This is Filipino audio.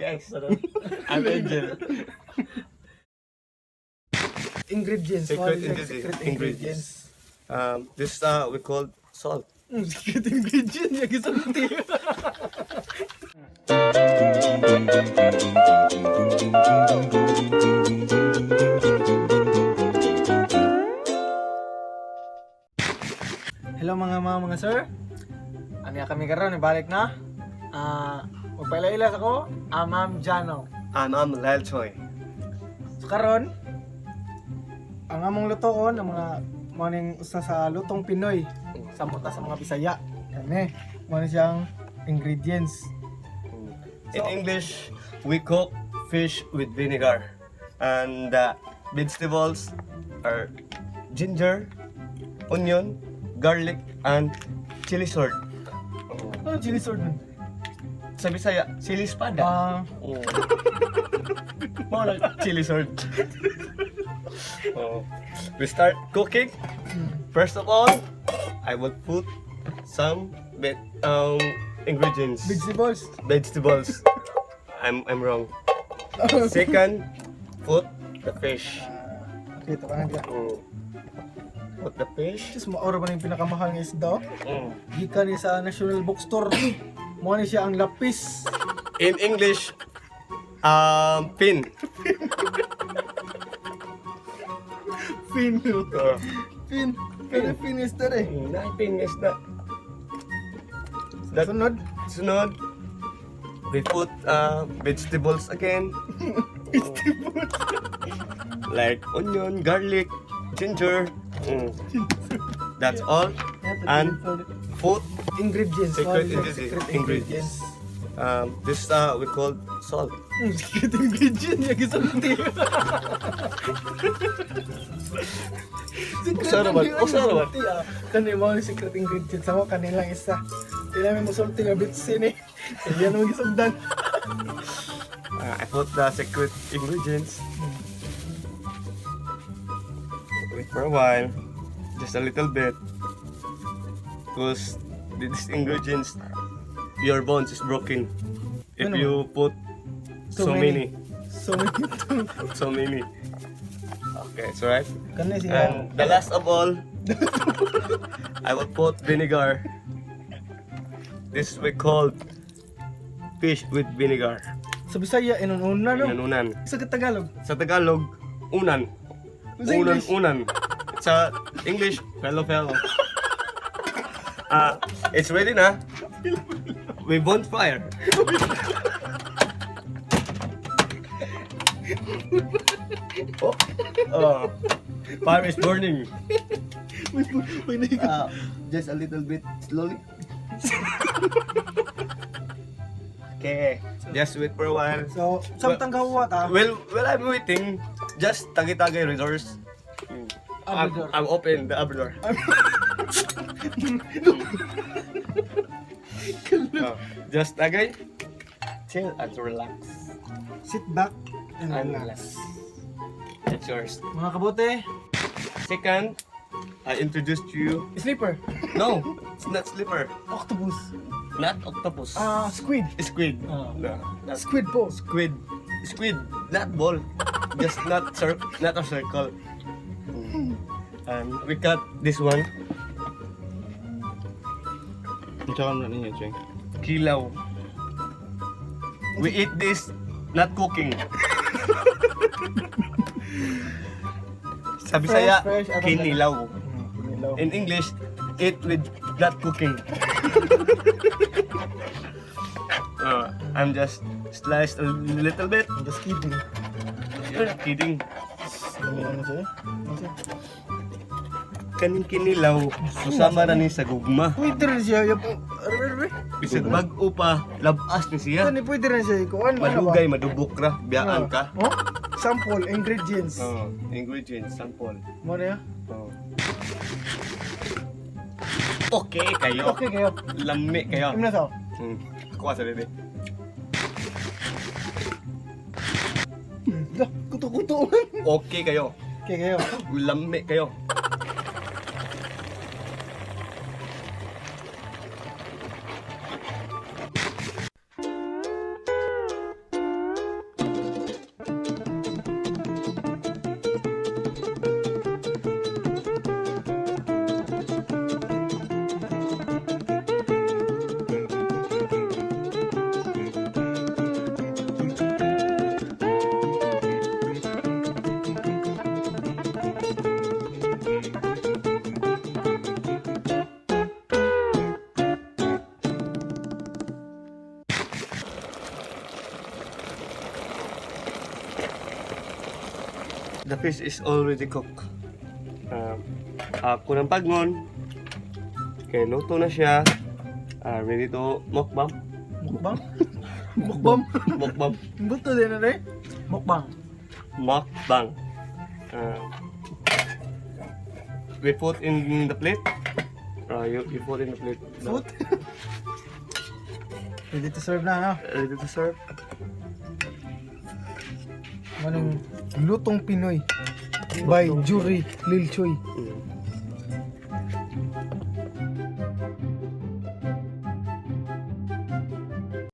guys. I'm Angel. Ingredients. Secret ingredients. This we call salt. Secret ingredient. Yung gisulti. Hello mga sir. Ano kami karon ibalik na. Magpailaylas ako, Ma'am Jano. I'm Lilchoy. So karon ang among lutoon ang mga morning usa sa lutong Pinoy. Samota sa mga Bisaya. Kani, mo siyang ingredients. In English, we cook fish with vinegar, and vegetables are ginger, onion, garlic, and chili sword. Ano chili sword nun? Sa Bisaya, chili espada. Mga chili sword. We start cooking. First of all, I will put some ingredients. Vegetables. I'm wrong. Second, put the fish. Ito ka na Put the fish. Just maoro ba na yung pinakamahal ng isda? Gikan ni sa National Bookstore. Mo ni siya ang lapis. In English, pin. Fin. Fin. Pero fin is that eh. Pin is that. Sunod. We put vegetables again. Vegetables. Like onion, garlic, ginger. That's all. And food. Ingredients. Secret ingredients. This we call salt. Secret ingredient yung gisulti. Usaraman. Kani mo ni secret ingredients ako kanilang isa. Tila may musulti nga bitsin eh. Yan ang gisugdan. I put the secret ingredients. Wait for a while, just a little bit, because these ingredients, your bones is broken if you put so many. Okay, it's alright. And the last of all, I will put vinegar. This we call fish with vinegar. Sa Bisaya, Inun-Unan no? Inun-Unan. Sa Tagalog. Sa Tagalog, unan. Unan. Sa English, fellow. It's ready na. We bonfire. Fire is burning. Just a little bit slowly. Okay, just wait for a while. So, samtang gawat Well, I'm waiting. Just tagay resource. Abridor. I'm open the abridor. Just tagay. Chill and relax. Sit back and And relax. It's yours. Mga kabote, Second, I introduced you. sleeper, No, it's not slipper. octopus, Not octopus. squid. Squid. Ah. No, not Squid po. squid. Squid, not ball. Just not a circle. We cut this one. Kilaw. We eat this not cooking. Sa Bisaya, Fresh, kinilaw. In English, eat with not cooking. I'm just sliced a little bit. I'm just kidding. You're not kidding. Ano siya? Kaning kinilaw, susama na ni sa gugma. Pwede rin siya. Arbe. Bisag bag-o pa, labas ni siya. Kani pwede rin siya. Kuan ba? Madugay, madubok ra, biyaan ka. Oh? Sample, ingredients. Ingredients, sample. Mo na ya? Okay kayo. Okay kayo. Lami kayo. Imna sa. Kuha sa dede. Kuto-kuto. Okay kayo. Okay kayo. Lami kayo. the fish is already cooked. Ako ng pagngon. Okay, luto na siya. Ready to mukbang. Mukbang? Mukbang? Mukbang. Buto din na rin. Mukbang. Mukbang. We put in the plate. You put in the plate. Food? Ready to serve na, no? Ready to serve. Manong lutong Pinoy by Jury Lilchoy. Mm.